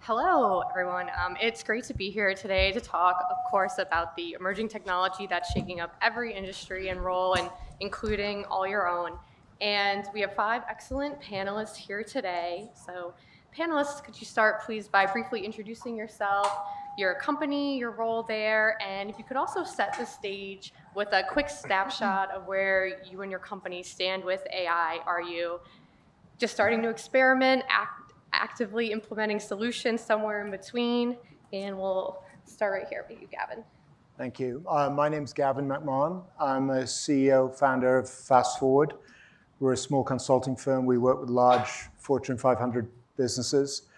Hello, everyone. It's great to be here today to talk, of course, about the emerging technology that's shaking up every industry and role, and including all your own. And we have 5 excellent panelists here today. So, panelists, could you start, please, by briefly introducing yourself, your company, your role there, and if you could also set the stage with a quick snapshot of where you and your company stand with AI. Are you just starting to experiment, actively implementing solutions, somewhere in between? And we'll start right here with you, Gavin. Thank you. My name's Gavin McMahon. I'm a CEO, founder of Fast Forward. We're a small consulting firm. We work with large Fortune 500 businesses.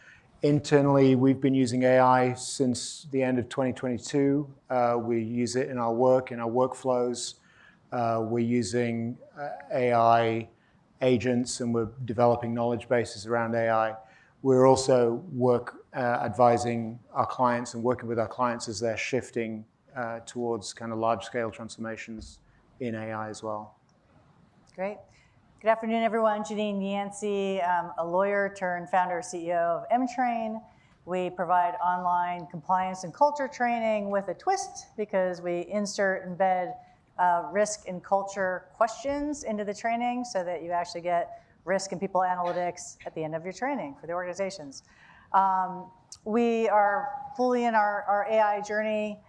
Internally, we've been using AI since the end of 2022. We use it in our work, in our workflows. We're using AI agents, and we're developing knowledge bases around AI. We're also advising our clients and working with our clients as they're shifting towards kind of large-scale transformations in AI as well. Great. Good afternoon, everyone. Janine Yancey, a lawyer turned founder CEO of M-Train. We provide online compliance and culture training with a twist because we embed risk and culture questions into the training so that you actually get risk and people analytics at the end of your training for the organizations. We are fully in our AI journey,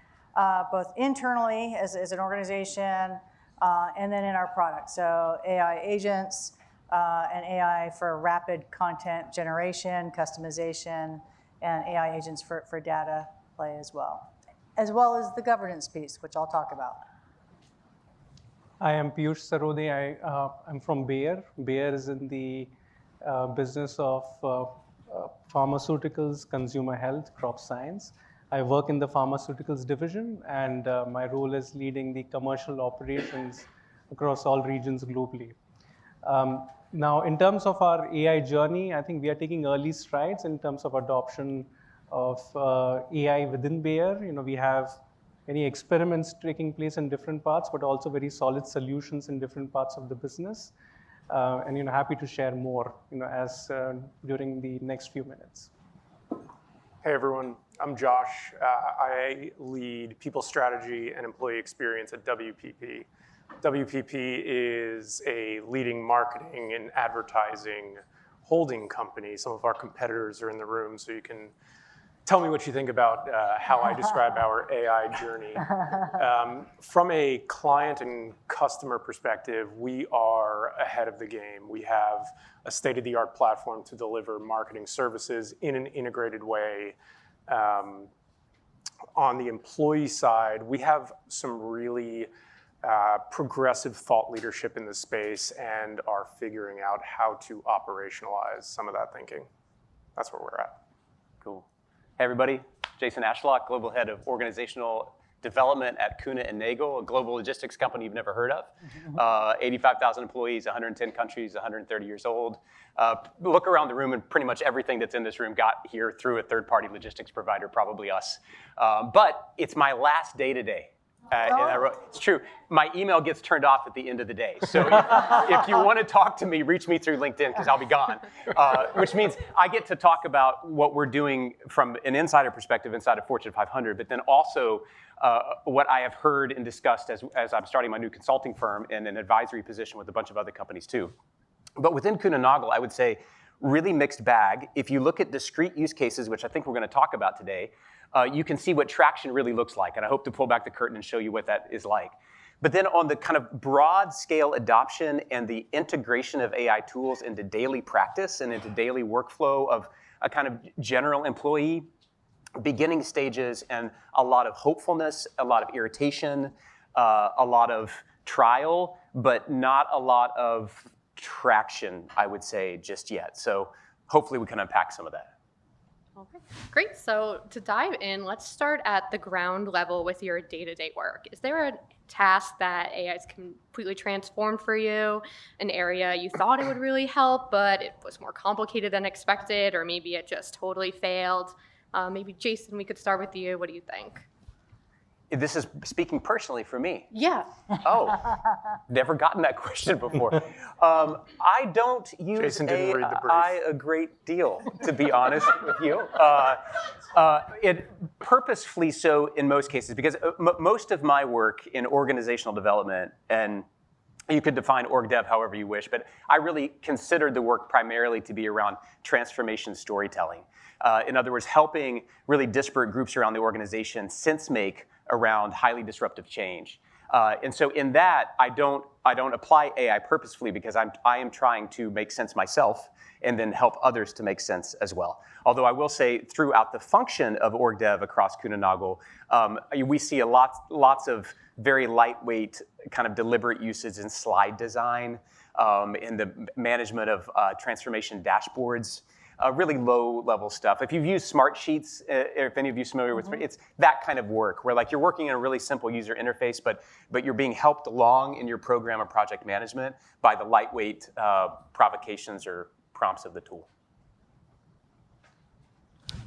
both internally as an organization and then in our product. So AI agents and AI for rapid content generation, customization, and AI agents for data play as well as the governance piece, which I'll talk about. I am Piyush Sarode. I'm from Bayer. Bayer is in the business of pharmaceuticals, consumer health, crop science. I work in the pharmaceuticals division, and my role is leading the commercial operations across all regions globally. Now, in terms of our AI journey, I think we are taking early strides in terms of adoption of AI within Bayer. We have many experiments taking place in different parts, but also very solid solutions in different parts of the business. And happy to share more as during the next few minutes. Hey everyone, I'm Josh. I lead people strategy and employee experience at WPP. WPP is a leading marketing and advertising holding company. Some of our competitors are in the room, so you can tell me what you think about how I describe our AI journey. From a client and customer perspective, we are ahead of the game. We have a state-of-the-art platform to deliver marketing services in an integrated way. On the employee side, we have some really progressive thought leadership in this space and are figuring out how to operationalize some of that thinking. That's where we're at. Cool. Hey everybody, Jason Ashlock, Global Head of Organizational Development at Kuehne and Nagel, a global logistics company you've never heard of. 85,000 employees, 110 countries, 130 years old. Look around the room and pretty much everything that's in this room got here through a third-party logistics provider, probably us. But it's my last day today. It's true, my email gets turned off at the end of the day. So if you want to talk to me, reach me through LinkedIn because I'll be gone. Which means I get to talk about what we're doing from an insider perspective inside of Fortune 500, but then also what I have heard and discussed as I'm starting my new consulting firm in an advisory position with a bunch of other companies too. But within Kuehne and Nagel, I would say really mixed bag. If you look at discrete use cases, which I think we're going to talk about today, you can see what traction really looks like. And I hope to pull back the curtain and show you what that is like. But then on the kind of broad scale adoption and the integration of AI tools into daily practice and into daily workflow of a kind of general employee, beginning stages, and a lot of hopefulness, a lot of irritation, a lot of trial, but not a lot of traction, I would say, just yet. So hopefully we can unpack some of that. Okay, great. So to dive in, let's start at the ground level with your day-to-day work. Is there a task that AI has completely transformed for you, an area you thought it would really help, but it was more complicated than expected, or maybe it just totally failed? Maybe Jason, we could start with you. What do you think? This is speaking personally for me. Yeah. Oh, never gotten that question before. I don't use Jason didn't read the brief. AI a great deal, to be honest with you. It purposefully so in most cases, because most of my work in organizational development, and you could define org dev however you wish, but I really considered the work primarily to be around transformation storytelling. In other words, helping really disparate groups around the organization sense make around highly disruptive change. And so in that, I don't apply AI purposefully because I am trying to make sense myself and then help others to make sense as well. Although I will say throughout the function of org dev across Kuehne and Nagel, we see lots of very lightweight kind of deliberate usage in slide design, in the management of transformation dashboards, really low-level stuff. If you've used Smartsheets, if any of you are familiar with it's that kind of work where like you're working in a really simple user interface, but you're being helped along in your program or project management by the lightweight provocations or prompts of the tool.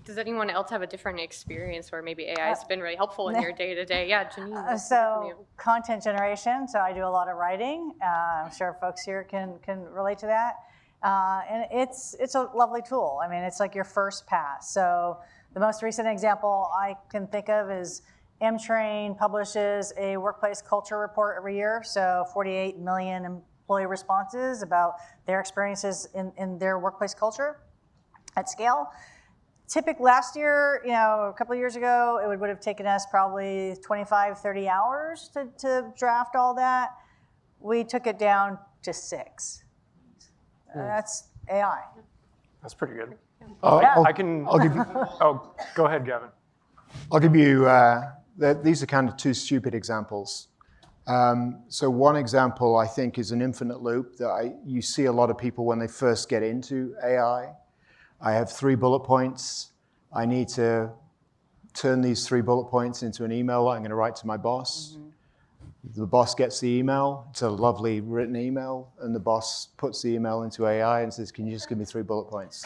Does anyone else have a different experience where maybe AI has been really helpful in your day-to-day? Yeah, Janine. let's hear from you. So content generation, so I do a lot of writing. I'm sure folks here can relate to that. And it's a lovely tool. I mean, it's like your first pass. So the most recent example I can think of is M-Train publishes a workplace culture report every year. So 48 million employee responses about their experiences in their workplace culture at scale. Typically last year, a couple of years ago, it would have taken us probably 25, 30 hours to draft all that. We took it down to 6. That's AI. That's pretty good. I'll give you. Oh, go ahead, Gavin. I'll give you, these are kind of two stupid examples. So one example I think is an infinite loop that you see a lot of people when they first get into AI. I have 3 bullet points. I need to turn these 3 bullet points into an email I'm going to write to my boss. The boss gets the email. It's a lovely written email, and the boss puts the email into AI and says, "Can you just give me 3 bullet points?"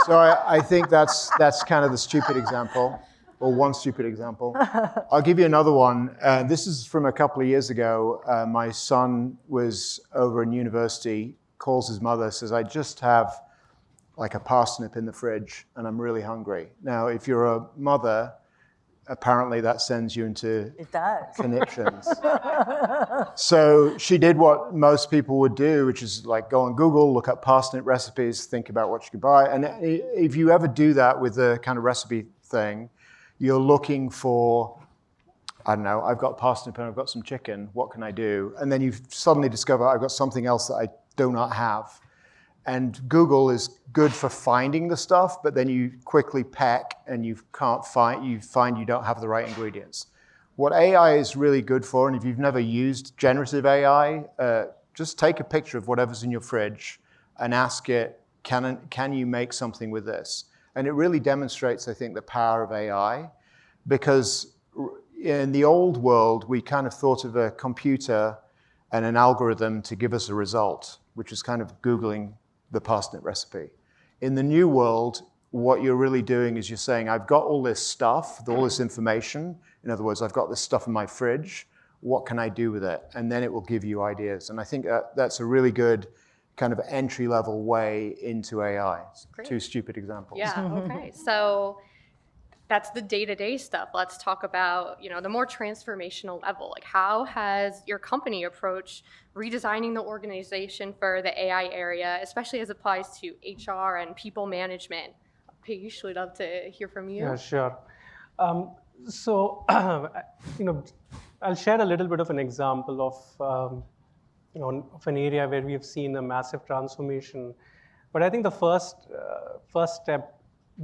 So I think that's kind of the stupid example, or one stupid example. I'll give you another one. This is from a couple of years ago. My son was over in university, calls his mother, says, "I just have like a parsnip in the fridge, and I'm really hungry." Now, if you're a mother, apparently that sends you into conniptions. So she did what most people would do, which is like go on Google, look up parsnip recipes, think about what you could buy. And if you ever do that with the kind of recipe thing, you're looking for, I don't know, I've got parsnip and I've got some chicken, what can I do? And then you suddenly discover I've got something else that I do not have. And Google is good for finding the stuff, but then you quickly peck and you find you don't have the right ingredients. What AI is really good for, and if you've never used generative AI, just take a picture of whatever's in your fridge and ask it, can you make something with this? And it really demonstrates, I think, the power of AI, because in the old world, we kind of thought of a computer and an algorithm to give us a result, which is kind of Googling the parsnip recipe. In the new world, what you're really doing is you're saying, I've got all this stuff, all this information. In other words, I've got this stuff in my fridge. What can I do with it? And then it will give you ideas. And I think that's a really good kind of entry-level way into AI. Great. 2 stupid examples. Yeah, okay. So that's the day-to-day stuff. Let's talk about, the more transformational level. Like, how has your company approached redesigning the organization for the AI area, especially as it applies to HR and people management? Peggy, we'd love to hear from you. Yeah, sure. So, I'll share a little bit of an example of, of an area where we have seen a massive transformation. But I think the first step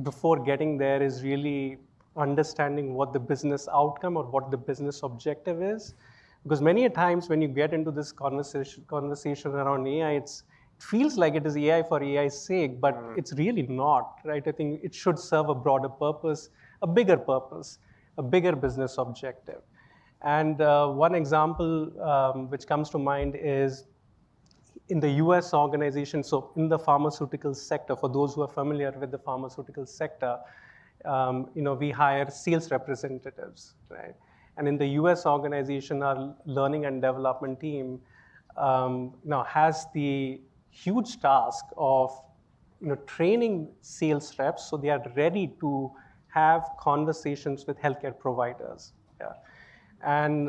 before getting there is really understanding what the business outcome or what the business objective is. Because many a times when you get into this conversation around AI, it feels like it is AI for AI's sake, but it's really not, right? I think it should serve a broader purpose, a bigger business objective. And one example which comes to mind is in the US organization, so in the pharmaceutical sector, for those who are familiar with the pharmaceutical sector, we hire sales representatives, right? And in the US organization, our learning and development team now has the huge task of training sales reps so they are ready to have conversations with healthcare providers. Yeah. And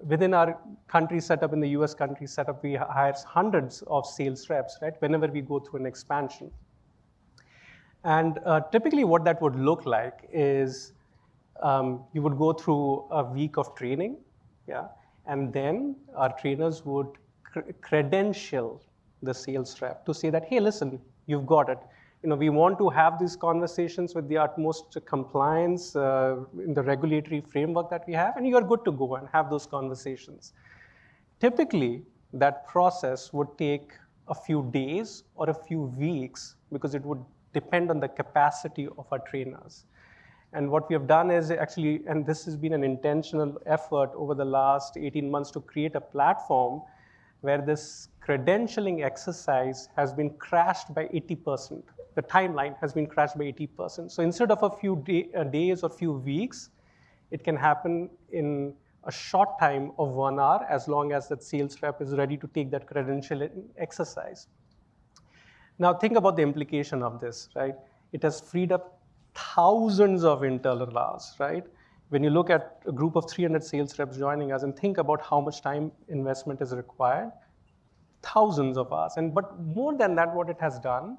within our country setup, in the US country setup, we hire hundreds of sales reps, right, whenever we go through an expansion. And typically what that would look like is you would go through a week of training, yeah, and then our trainers would credential the sales rep to say that, hey, listen, you've got it. We want to have these conversations with the utmost compliance in the regulatory framework that we have, and you're good to go and have those conversations. Typically, that process would take a few days or a few weeks because it would depend on the capacity of our trainers. And what we have done is actually, and this has been an intentional effort over the last 18 months to create a platform where this credentialing exercise has been crashed by 80%. The timeline has been crashed by 80%. So instead of a few days or few weeks, it can happen in a short time of 1 hour as long as that sales rep is ready to take that credentialing exercise. Now think about the implication of this, right? It has freed up thousands of internal hours, right? When you look at a group of 300 sales reps joining us and think about how much time investment is required, thousands of hours. But more than that, what it has done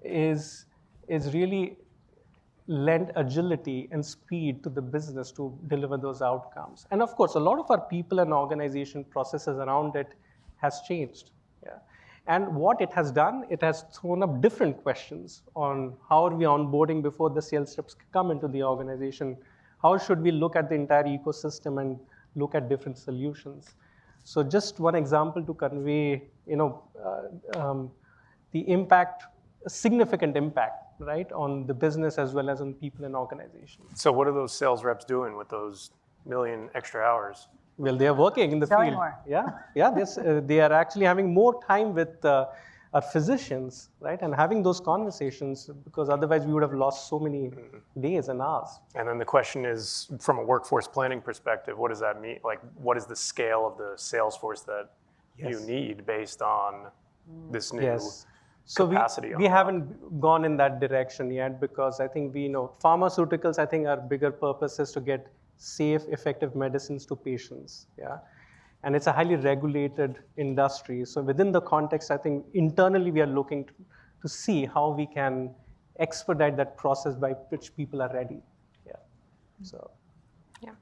is really lend agility and speed to the business to deliver those outcomes. And of course, a lot of our people and organization processes around it has changed. Yeah. And what it has done, it has thrown up different questions on how are we onboarding before the sales reps come into the organization. How should we look at the entire ecosystem and look at different solutions? So just one example to convey, the impact, a significant impact, right, on the business as well as on people and organizations. So what are those sales reps doing with those million extra hours? Well, they are working in the Selling field. more. Yeah. They are actually having more time with our physicians, right, and having those conversations because otherwise we would have lost so many days and hours. And then the question is, from a workforce planning perspective, what does that mean? Like, what is the scale of the sales force that you need based on this new capacity? So we haven't gone in that direction yet because I think pharmaceuticals, I think our bigger purpose is to get safe, effective medicines to patients, yeah? And it's a highly regulated industry. So within the context, I think internally we are looking to see how we can expedite that process by which people are ready, yeah. So. Yeah.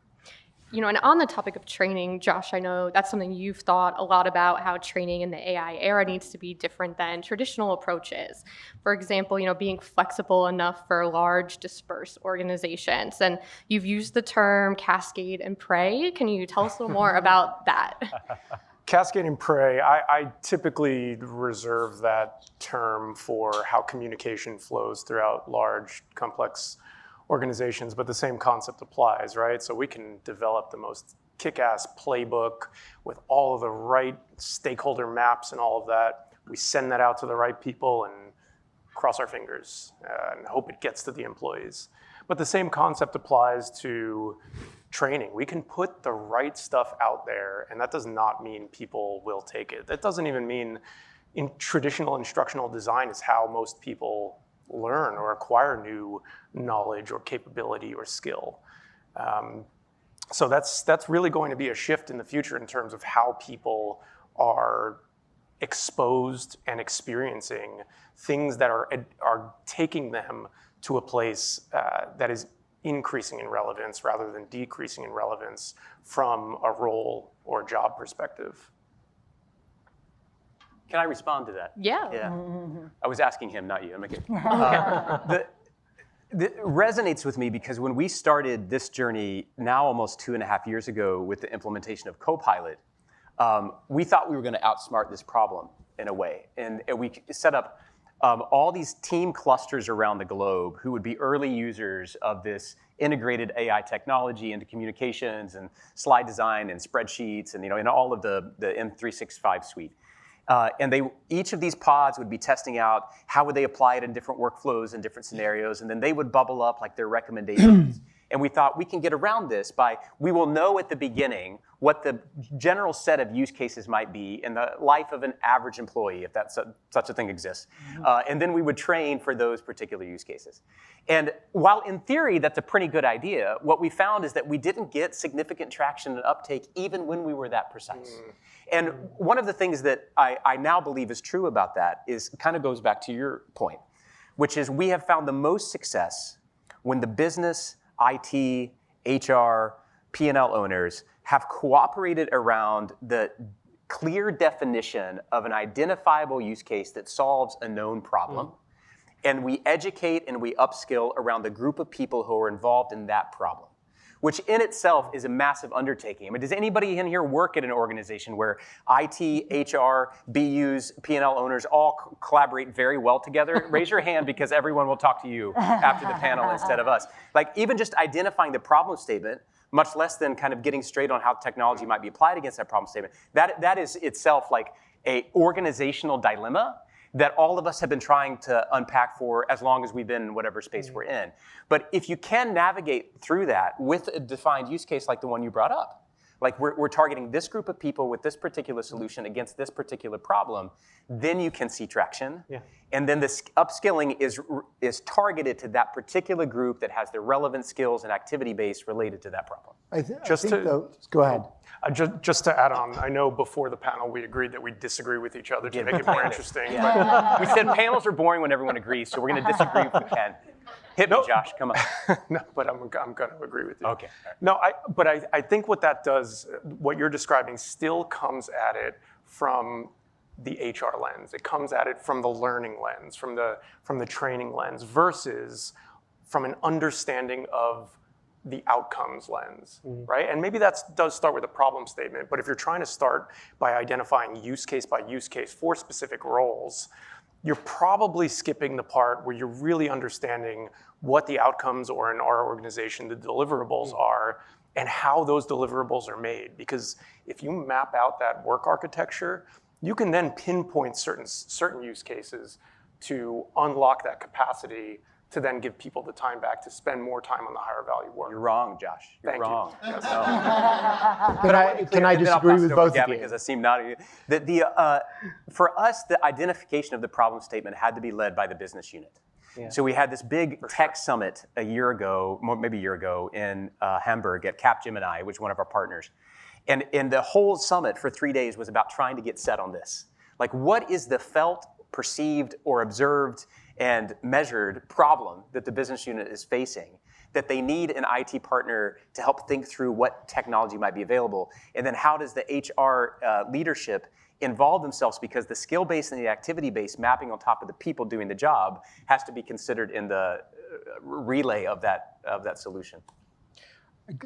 And on the topic of training, Josh, I know that's something you've thought a lot about, how training in the AI era needs to be different than traditional approaches. For example, being flexible enough for large dispersed organizations. And you've used the term cascade and pray. Can you tell us a little more about that? Cascade and pray, I typically reserve that term for how communication flows throughout large, complex organizations, but the same concept applies, right? So we can develop the most kick-ass playbook with all of the right stakeholder maps and all of that. We send that out to the right people and cross our fingers and hope it gets to the employees. But the same concept applies to training. We can put the right stuff out there, and that does not mean people will take it. That doesn't even mean in traditional instructional design is how most people learn or acquire new knowledge or capability or skill. So that's really going to be a shift in the future in terms of how people are exposed and experiencing things that are taking them to a place that is increasing in relevance rather than decreasing in relevance from a role or job perspective. Can I respond to that? Yeah. I was asking him, not you. I'm kidding. It resonates with me because when we started this journey now almost 2.5 years ago with the implementation of Copilot, we thought we were going to outsmart this problem in a way. And we set up all these team clusters around the globe who would be early users of this integrated AI technology into communications and slide design and spreadsheets and in all of the M365 suite. And each of these pods would be testing out how would they apply it in different workflows and different scenarios, and then they would bubble up like their recommendations. And we thought we can get around this by, we will know at the beginning what the general set of use cases might be in the life of an average employee, if such a thing exists. And then we would train for those particular use cases. And while in theory that's a pretty good idea, what we found is that we didn't get significant traction and uptake even when we were that precise. And one of the things that I now believe is true about that is, kind of goes back to your point, which is we have found the most success when the business, IT, HR, P&L owners have cooperated around the clear definition of an identifiable use case that solves a known problem. And we educate and we upskill around the group of people who are involved in that problem, which in itself is a massive undertaking. I mean, does anybody in here work at an organization where IT, HR, BUs, P&L owners all collaborate very well together? Raise your hand, because everyone will talk to you after the panel instead of us. Like, even just identifying the problem statement, much less than kind of getting straight on how technology might be applied against that problem statement, that is itself like a organizational dilemma that all of us have been trying to unpack for as long as we've been in whatever space we're in. But if you can navigate through that with a defined use case like the one you brought up, like we're targeting this group of people with this particular solution against this particular problem, then you can see traction. And then this upskilling is targeted to that particular group that has the relevant skills and activity base related to that problem. Go ahead. Just to add on, I know before the panel we agreed that we disagree with each other to make it more interesting. But We said panels are boring when everyone agrees, so we're going to disagree if we can. Hit me, Josh, come on. No, but I'm going to agree with you. Okay. No, but I think what that does, what you're describing, still comes at it from the HR lens. It comes at it from the learning lens, from the training lens, versus from an understanding of the outcomes lens, right? And maybe that does start with a problem statement, but if you're trying to start by identifying use case by use case for specific roles, you're probably skipping the part where you're really understanding what the outcomes, or in our organization, the deliverables are, and how those deliverables are made. Because if you map out that work architecture, you can then pinpoint certain use cases to unlock that capacity to then give people the time back to spend more time on the higher value work. You're wrong, Josh. You're wrong. Yes. Can I disagree with both of you? Because I seem not. For us, the identification of the problem statement had to be led by the business unit. So we had this big tech summit a year ago, maybe a year ago, in Hamburg at Capgemini, which is one of our partners. And the whole summit for 3 days was about trying to get set on this. Like, what is the felt, perceived, or observed and measured problem that the business unit is facing, that they need an IT partner to help think through what technology might be available? And then how does the HR leadership involve themselves, because the skill base and the activity base mapping on top of the people doing the job has to be considered in the relay of that solution.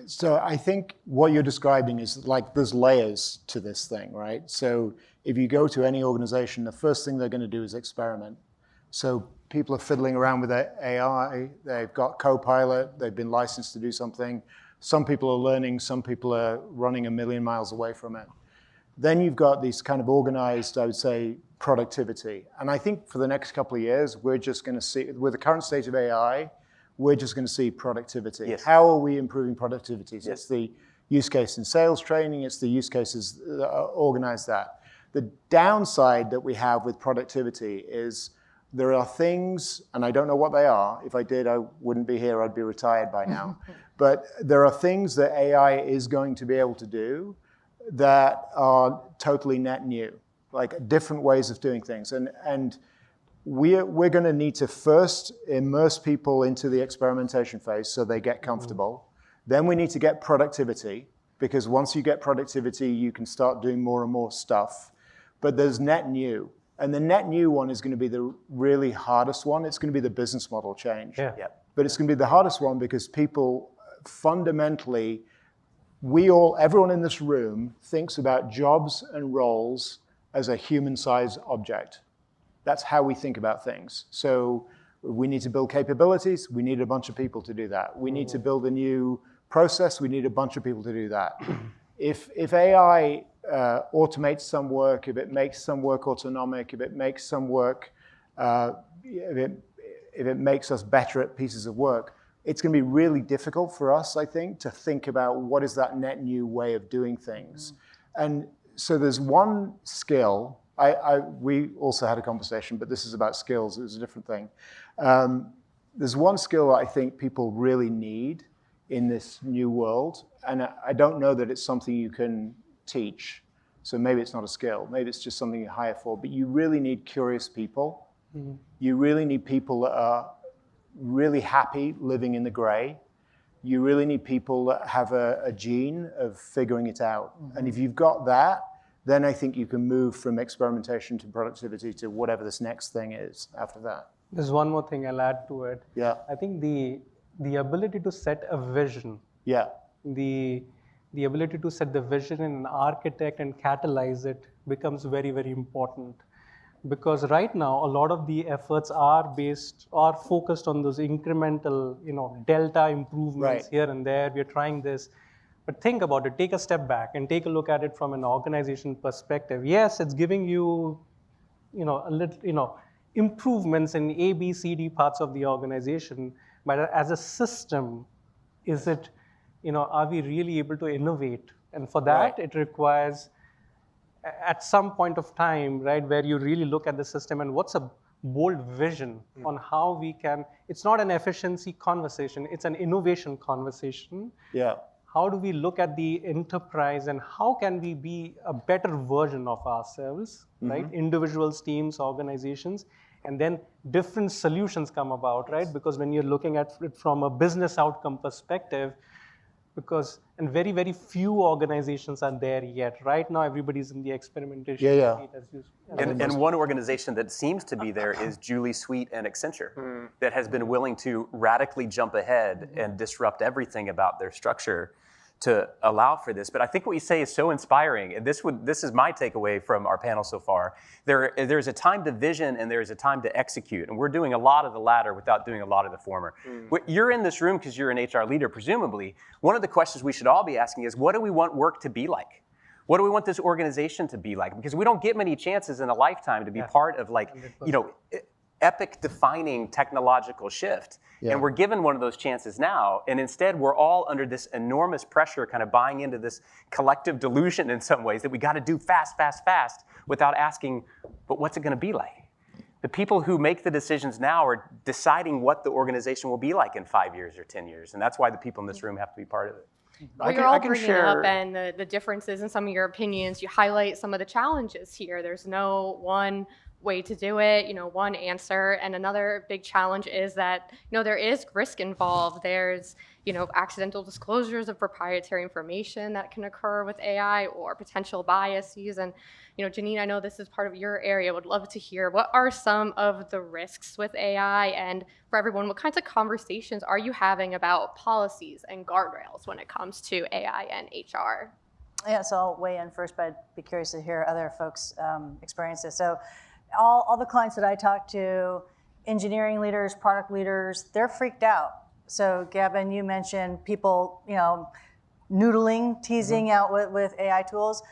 So I think what you're describing is like there's layers to this thing, right? So if you go to any organization, the first thing they're going to do is experiment. So people are fiddling around with AI, they've got Copilot, they've been licensed to do something. Some people are learning, some people are running a million miles away from it. Then you've got these kind of organized, I would say, productivity. And I think for the next couple of years, we're just going to see, with the current state of AI, we're just going to see productivity. Yes. How are we improving productivity? Yes. It's the use case in sales training, it's the use cases that organize that. The downside that we have with productivity is there are things, and I don't know what they are. If I did, I wouldn't be here, I'd be retired by now. But there are things that AI is going to be able to do that are totally net new, like different ways of doing things. And we're going to need to first immerse people into the experimentation phase so they get comfortable. Then we need to get productivity, because once you get productivity, you can start doing more and more stuff. But there's net new. And the net new one is going to be the really hardest one. It's going to be the business model change. But it's going to be the hardest one because people fundamentally, everyone in this room thinks about jobs and roles as a human-sized object. That's how we think about things. So we need to build capabilities. We need a bunch of people to do that. We need to build a new process. We need a bunch of people to do that. If AI automates some work, if it makes some work autonomic, if it makes some work, if it makes us better at pieces of work, it's going to be really difficult for us, I think, to think about what is that net new way of doing things. And so there's one skill. We also had a conversation, but this is about skills. It was a different thing. There's one skill that I think people really need in this new world, and I don't know that it's something you can teach. So maybe it's not a skill. Maybe it's just something you hire for. But you really need curious people. Mm-hmm. You really need people that are really happy living in the gray. You really need people that have a gene of figuring it out. Mm-hmm. And if you've got that, then I think you can move from experimentation to productivity to whatever this next thing is after that. There's one more thing I'll add to it. Yeah. I think the ability to set a vision. Yeah. The ability to set the vision and architect and catalyze it becomes very, very important. Because right now, a lot of the efforts are focused on those incremental, delta improvements here and there. We're trying this. But think about it, take a step back and take a look at it from an organization perspective. Yes, it's giving you, a little, improvements in A, B, C, D parts of the organization. But as a system, is it, are we really able to innovate? And for that, it requires, at some point of time, right, where you really look at the system and what's a bold vision on how we can, it's not an efficiency conversation, it's an innovation conversation. Yeah. How do we look at the enterprise and how can we be a better version of ourselves, right? Individuals, teams, organizations, and then different solutions come about, right? Because when you're looking at it from a business outcome perspective, and very, very few organizations are there yet. Right now, everybody's in the experimentation state. And one organization that seems to be there is Julie Sweet and Accenture, that has been willing to radically jump ahead and disrupt everything about their structure to allow for this. But I think what you say is so inspiring, and this is my takeaway from our panel so far. There's a time to vision and there's a time to execute, and we're doing a lot of the latter without doing a lot of the former. You're in this room because you're an HR leader, presumably. One of the questions we should all be asking is, what do we want work to be like? What do we want this organization to be like? Because we don't get many chances in a lifetime to be part of epic defining technological shift. Yeah. And we're given one of those chances now, and instead we're all under this enormous pressure, kind of buying into this collective delusion in some ways that we got to do fast, fast, fast without asking, but what's it going to be like? The people who make the decisions now are deciding what the organization will be like in 5 years or 10 years, and that's why the people in this room have to be part of it. Well, you're all bringing up and the differences in some of your opinions. You highlight some of the challenges here. There's no one way to do it, one answer. And another big challenge is that, there is risk involved. There's, accidental disclosures of proprietary information that can occur with AI or potential biases. And, Janine, I know this is part of your area. Would love to hear, what are some of the risks with AI? And for everyone, what kinds of conversations are you having about policies and guardrails when it comes to AI and HR? Yeah, so I'll weigh in first, but I'd be curious to hear other folks' experiences. So all the clients that I talk to, engineering leaders, product leaders, they're freaked out. So Gavin, you mentioned people, noodling, teasing out with AI tools.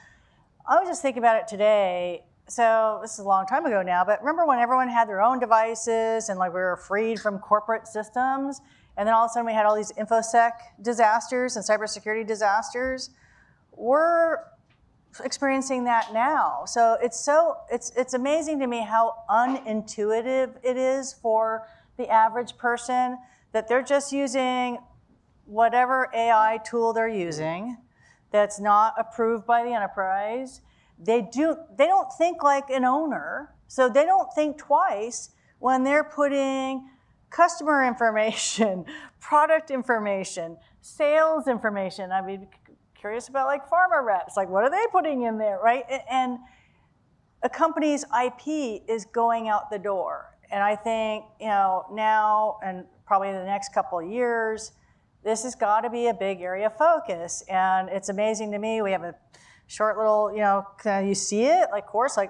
I was just thinking about it today. So this is a long time ago now, but remember when everyone had their own devices and we were freed from corporate systems, and then all of a sudden we had all these InfoSec disasters and cybersecurity disasters? We're experiencing that now. So it's amazing to me how unintuitive it is for the average person, that they're just using whatever AI tool they're using that's not approved by the enterprise. They don't think like an owner, so they don't think twice when they're putting customer information, product information, sales information. I mean, curious about pharma reps, what are they putting in there, right? And a company's IP is going out the door. And I think, now and probably in the next couple of years, this has got to be a big area of focus. And it's amazing to me, we have a short little, you see it, course, and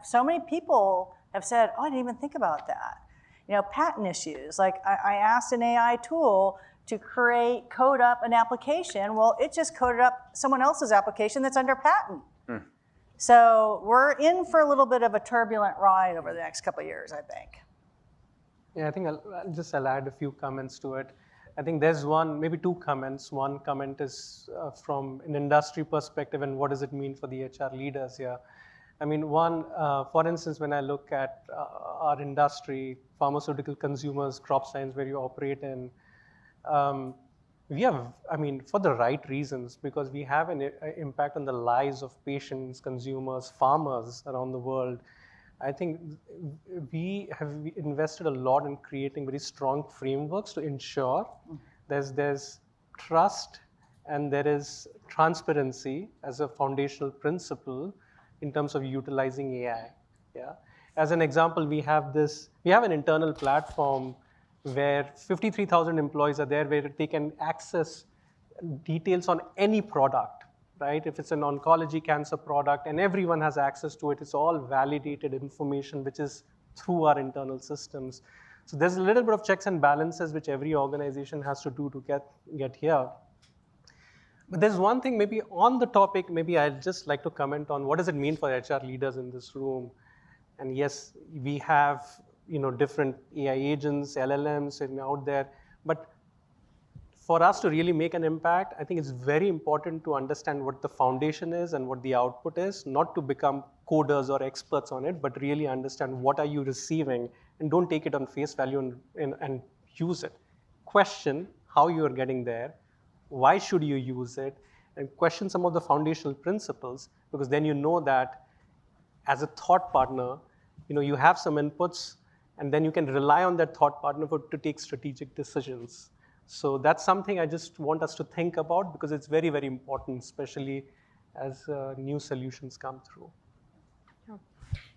so many people have said, oh, I didn't even think about that. Patent issues. I asked an AI tool to code up an application. Well, it just coded up someone else's application that's under patent. So we're in for a little bit of a turbulent ride over the next couple of years, I think. Yeah, I think I'll add a few comments to it. I think there's maybe two comments. One comment is from an industry perspective, and what does it mean for the HR leaders here? I mean, for instance, when I look at our industry, pharmaceutical consumers, crop science, where you operate in, we have, for the right reasons, because we have an impact on the lives of patients, consumers, farmers around the world. I think we have invested a lot in creating very strong frameworks to ensure there's trust and there is transparency as a foundational principle in terms of utilizing AI. Yeah. As an example, we have an internal platform where 53,000 employees are there, where they can access details on any product, right? If it's an oncology cancer product, and everyone has access to it, it's all validated information, which is through our internal systems. So there's a little bit of checks and balances which every organization has to do to get here. But there's one thing maybe on the topic, maybe I'd just like to comment on what does it mean for HR leaders in this room. And yes, we have different AI agents, LLMs out there, but for us to really make an impact, I think it's very important to understand what the foundation is and what the output is, not to become coders or experts on it, but really understand what are you receiving, and don't take it on face value and use it. Question how you are getting there, why should you use it, and question some of the foundational principles, because then you know that as a thought partner, you have some inputs, and then you can rely on that thought partner to take strategic decisions. So that's something I just want us to think about, because it's very, very important, especially as new solutions come through.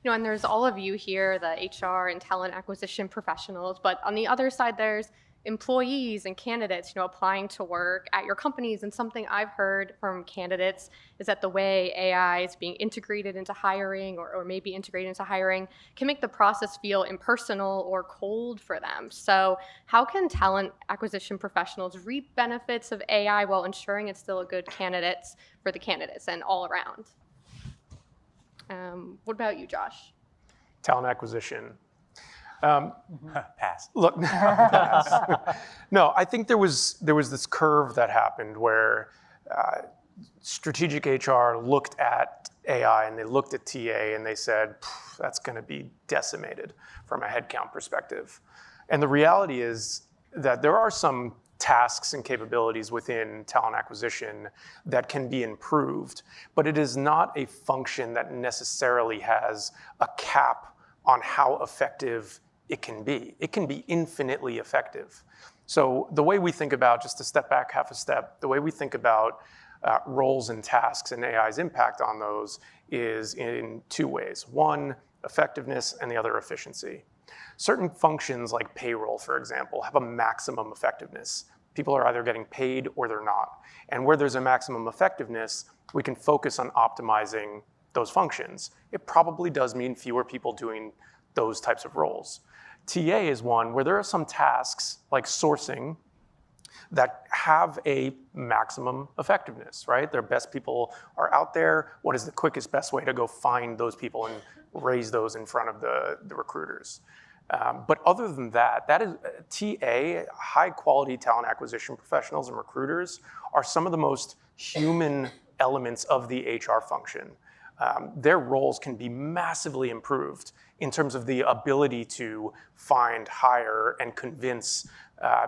And there's all of you here, the HR and talent acquisition professionals, but on the other side, there's employees and candidates, applying to work at your companies. And something I've heard from candidates is that the way AI is being integrated into hiring or maybe integrated into hiring can make the process feel impersonal or cold for them. So how can talent acquisition professionals reap benefits of AI while ensuring it's still a good candidates for the candidates and all around? What about you, Josh? Talent acquisition. Pass. Look, pass. No, I think there was this curve that happened where strategic HR looked at AI and they looked at TA and they said, that's going to be decimated from a headcount perspective. And the reality is that there are some tasks and capabilities within talent acquisition that can be improved, but it is not a function that necessarily has a cap on how effective it can be. It can be infinitely effective. So the way we think about, just to step back half a step, the way we think about roles and tasks and AI's impact on those is in two ways. One, effectiveness, and the other, efficiency. Certain functions like payroll, for example, have a maximum effectiveness. People are either getting paid or they're not. And where there's a maximum effectiveness, we can focus on optimizing those functions. It probably does mean fewer people doing those types of roles. TA is one where there are some tasks like sourcing that have a maximum effectiveness, right? Their best people are out there. What is the quickest, best way to go find those people and raise those in front of the recruiters? But other than that, that is TA, high quality talent acquisition professionals and recruiters are some of the most human elements of the HR function. Their roles can be massively improved in terms of the ability to find, hire, and convince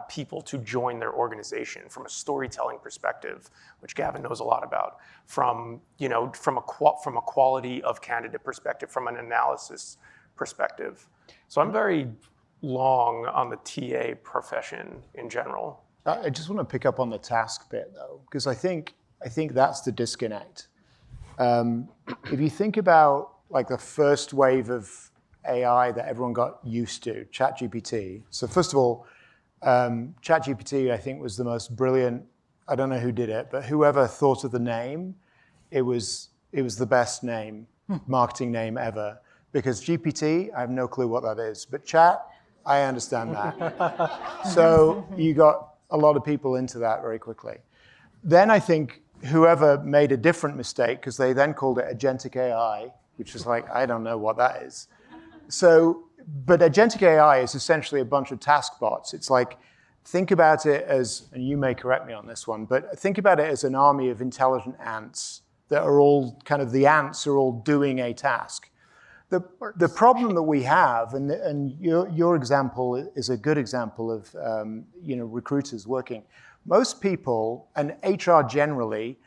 people to join their organization from a storytelling perspective, which Gavin knows a lot about, from a quality of candidate perspective, from an analysis perspective. So I'm very long on the TA profession in general. I just want to pick up on the task bit though, because I think that's the disconnect. If you think about like the first wave of AI that everyone got used to, ChatGPT. So first of all, ChatGPT I think was the most brilliant, I don't know who did it, but whoever thought of the name, it was the best name, marketing name ever. Because GPT, I have no clue what that is, but chat, I understand that. So you got a lot of people into that very quickly. Then I think whoever made a different mistake, because they then called it agentic AI, which is like, I don't know what that is. So, but agentic AI is essentially a bunch of task bots. It's like, think about it as, and you may correct me on this one, but think about it as an army of intelligent ants that are all kind of, the ants are all doing a task. The problem that we have, and your example is a good example of recruiters working. Most people, and HR generally,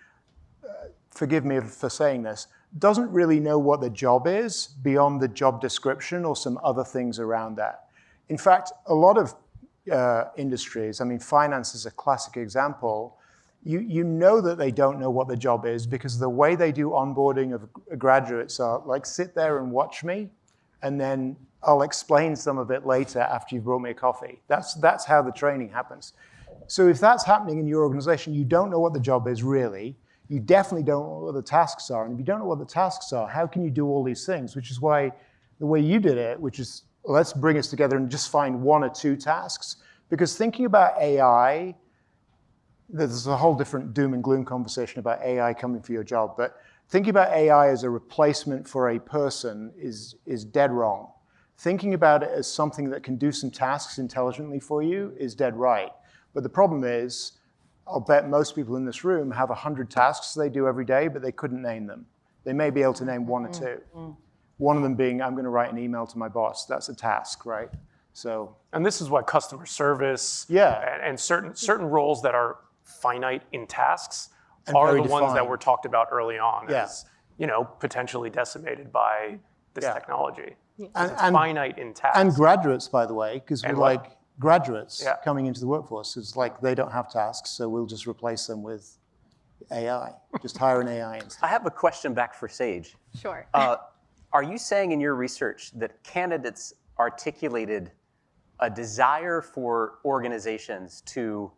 forgive me for saying this, doesn't really know what the job is beyond the job description or some other things around that. In fact, a lot of industries, I mean, finance is a classic example, you know that they don't know what the job is because the way they do onboarding of graduates are like, sit there and watch me, and then I'll explain some of it later after you've brought me a coffee. That's how the training happens. So if that's happening in your organization, you don't know what the job is really, you definitely don't know what the tasks are, and if you don't know what the tasks are, how can you do all these things? Which is why the way you did it, which is, let's bring us together and just find one or two tasks, because thinking about AI, there's a whole different doom and gloom conversation about AI coming for your job, but thinking about AI as a replacement for a person is dead wrong. Thinking about it as something that can do some tasks intelligently for you is dead right. But the problem is, I'll bet most people in this room have 100 tasks they do every day, but they couldn't name them. They may be able to name one or two. One of them being, I'm going to write an email to my boss. That's a task, right? So, and this is what customer service and certain roles that are finite in tasks and are the defined ones that were talked about early on as potentially decimated by this technology. And finite in tasks. And graduates, by the way, because we like graduates coming into the workforce. It's like they don't have tasks, so we'll just replace them with AI. Just hire an AI instead. I have a question back for Sage. Sure. Are you saying in your research that candidates articulated a desire for organizations to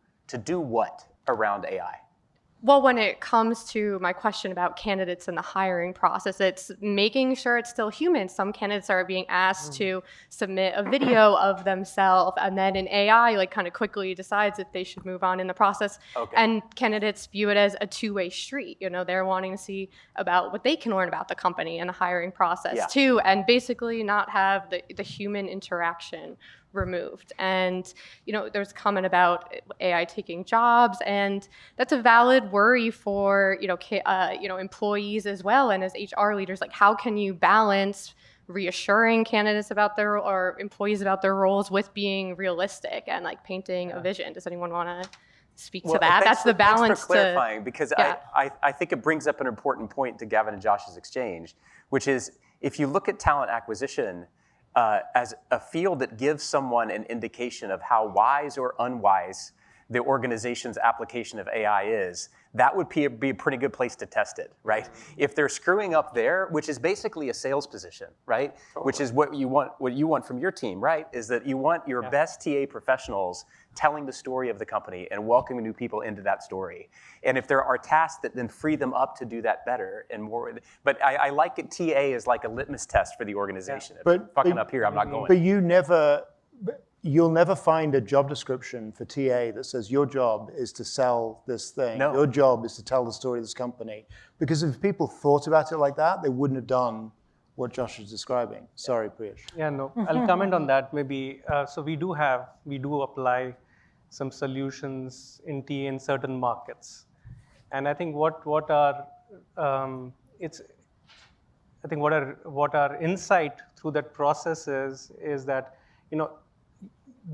do what around AI? Well, when it comes to my question about candidates and the hiring process, it's making sure it's still human. Some candidates are being asked to submit a video of themselves, and then an AI kind of quickly decides if they should move on in the process. Okay. And candidates view it as a two-way street. They're wanting to see about what they can learn about the company and the hiring process too, and basically not have the human interaction removed. And there's a comment about AI taking jobs, and that's a valid worry for employees as well. And as HR leaders, how can you balance reassuring candidates about or employees about their roles with being realistic and painting a vision? Does anyone want to speak to that? That's the balance. Thanks for clarifying, because I think it brings up an important point to Gavin and Josh's exchange, which is if you look at talent acquisition as a field that gives someone an indication of how wise or unwise the organization's application of AI is, that would be a pretty good place to test it, right? If they're screwing up there, which is basically a sales position, right? Totally. Which is what you want from your team, right? Is that you want your best TA professionals telling the story of the company and welcoming new people into that story. And if there are tasks that then free them up to do that better and more, but I like it, TA is like a litmus test for the organization. If I'm fucking up here, I'm not going. But you'll never find a job description for TA that says your job is to sell this thing. No. Your job is to tell the story of this company. Because if people thought about it like that, they wouldn't have done what Josh is describing. Sorry, Priyesh. Yeah, no, I'll comment on that maybe. So we do apply some solutions in TA in certain markets. And I think what our insight through that process is that,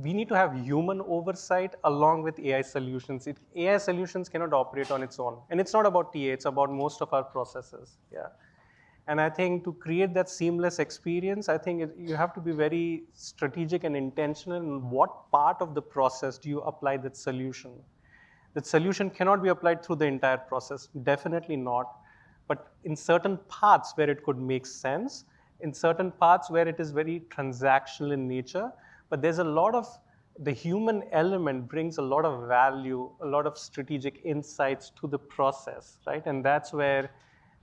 we need to have human oversight along with AI solutions. AI solutions cannot operate on its own. And it's not about TA, it's about most of our processes. Yeah. And I think to create that seamless experience, I think you have to be very strategic and intentional in what part of the process do you apply that solution. That solution cannot be applied through the entire process, definitely not. But in certain parts where it could make sense, in certain parts where it is very transactional in nature, but there's a lot of, the human element brings a lot of value, a lot of strategic insights to the process, right? And that's where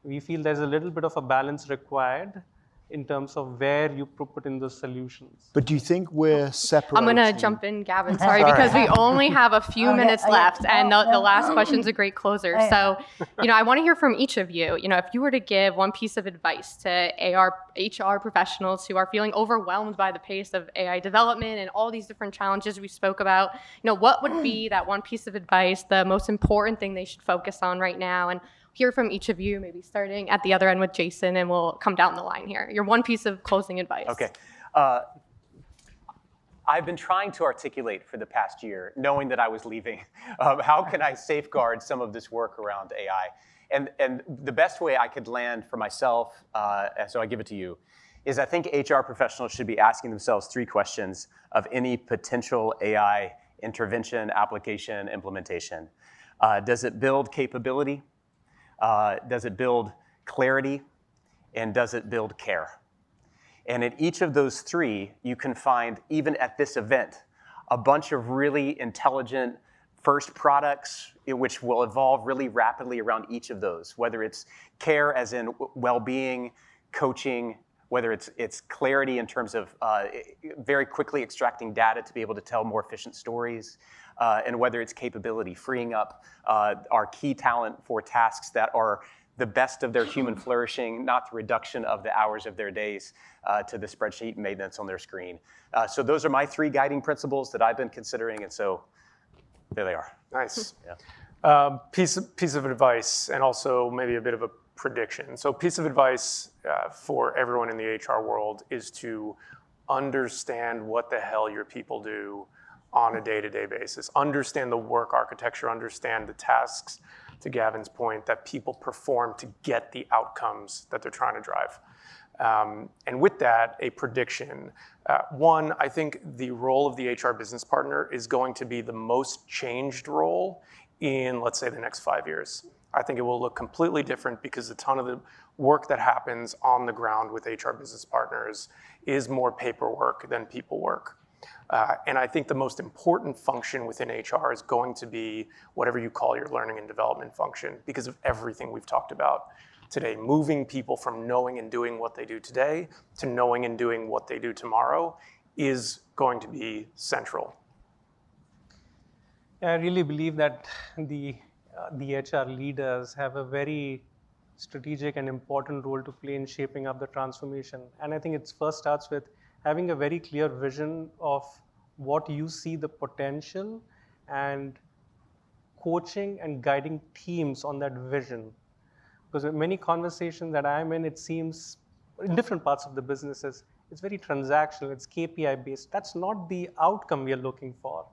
we feel there's a little bit of a balance required in terms of where you put in those solutions. But do you think we're separating? I'm going to jump in, Gavin, sorry, because we only have a few minutes left, and the last question's a great closer. So, I want to hear from each of you. If you were to give one piece of advice to HR professionals who are feeling overwhelmed by the pace of AI development and all these different challenges we spoke about, what would be that one piece of advice, the most important thing they should focus on right now? And hear from each of you, maybe starting at the other end with Jason, and we'll come down the line here. Your one piece of closing advice. Okay. I've been trying to articulate for the past year, knowing that I was leaving, how can I safeguard some of this work around AI? And the best way I could land for myself, so I give it to you, is I think HR professionals should be asking themselves 3 questions of any potential AI intervention, application, implementation. Does it build capability? Does it build clarity? And does it build care? And in each of those 3, you can find, even at this event, a bunch of really intelligent first products which will evolve really rapidly around each of those, whether it's care as in well-being, coaching, whether it's clarity in terms of very quickly extracting data to be able to tell more efficient stories, and whether it's capability, freeing up our key talent for tasks that are the best of their human flourishing, not the reduction of the hours of their days to the spreadsheet maintenance on their screen. So those are my 3 guiding principles that I've been considering, and so there they are. Nice. Yeah. Piece of advice, and also maybe a bit of a prediction. So piece of advice for everyone in the HR world is to understand what the hell your people do on a day-to-day basis. Understand the work architecture, understand the tasks, to Gavin's point, that people perform to get the outcomes that they're trying to drive. And with that, a prediction. One, I think the role of the HR business partner is going to be the most changed role in, let's say, the next 5 years. I think it will look completely different because a ton of the work that happens on the ground with HR business partners is more paperwork than people work. And I think the most important function within HR is going to be whatever you call your learning and development function, because of everything we've talked about today. Moving people from knowing and doing what they do today to knowing and doing what they do tomorrow is going to be central. I really believe that the HR leaders have a very strategic and important role to play in shaping up the transformation. And I think it first starts with having a very clear vision of what you see the potential, and coaching and guiding teams on that vision. Because in many conversations that I'm in, it seems in different parts of the businesses, it's very transactional, it's KPI based. That's not the outcome we are looking for.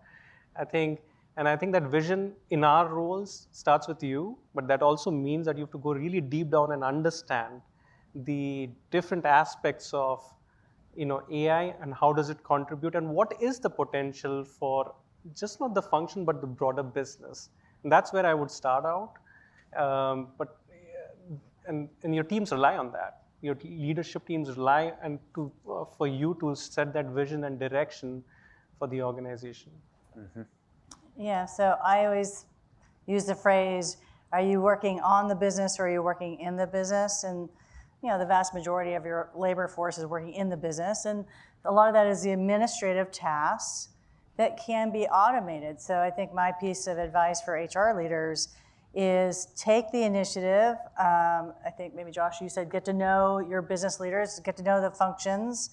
I think that vision in our roles starts with you, but that also means that you have to go really deep down and understand the different aspects of AI and how does it contribute, and what is the potential for just not the function but the broader business. And that's where I would start out. And your teams rely on that. Your leadership teams rely for you to set that vision and direction for the organization. Mm-hmm. Yeah, so I always use the phrase, are you working on the business or are you working in the business? And the vast majority of your labor force is working in the business, and a lot of that is the administrative tasks that can be automated. So I think my piece of advice for HR leaders is take the initiative. I think maybe Josh, you said get to know your business leaders, get to know the functions,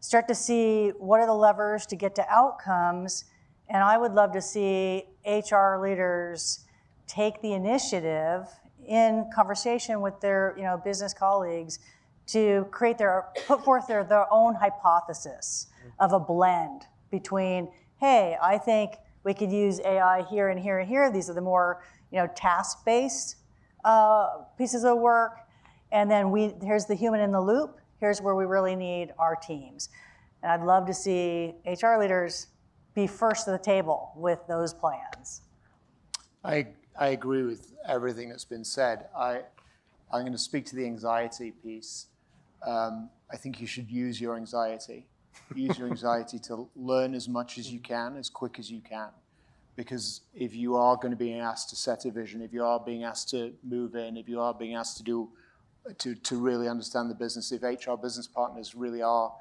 start to see what are the levers to get to outcomes. And I would love to see HR leaders take the initiative in conversation with their business colleagues to put forth their own hypothesis of a blend between, hey, I think we could use AI here and here and here. These are the more task-based pieces of work. And then here's the human in the loop. Here's where we really need our teams. And I'd love to see HR leaders be first to the table with those plans. I agree with everything that's been said. I'm going to speak to the anxiety piece. I think you should use your anxiety. Use your anxiety to learn as much as you can, as quick as you can. Because if you are going to be asked to set a vision, if you are being asked to move in, if you are being asked to do to really understand the business. If HR business partners really are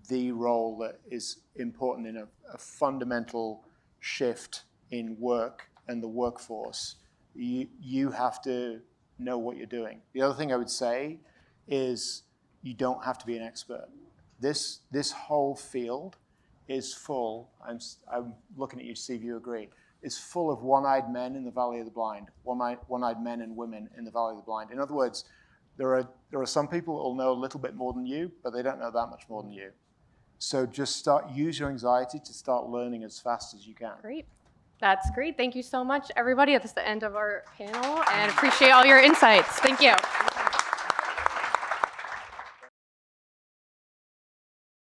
the role that is important in a fundamental shift in work and the workforce, you have to know what you're doing. The other thing I would say is you don't have to be an expert. This whole field is full, I'm looking at you, Steve, you agree, is full of one-eyed men in the Valley of the Blind, one-eyed men and women in the Valley of the Blind. In other words, there are some people that will know a little bit more than you, but they don't know that much more than you. So just use your anxiety to start learning as fast as you can. Great. That's great. Thank you so much, everybody. That's the end of our panel, and appreciate all your insights. Thank you.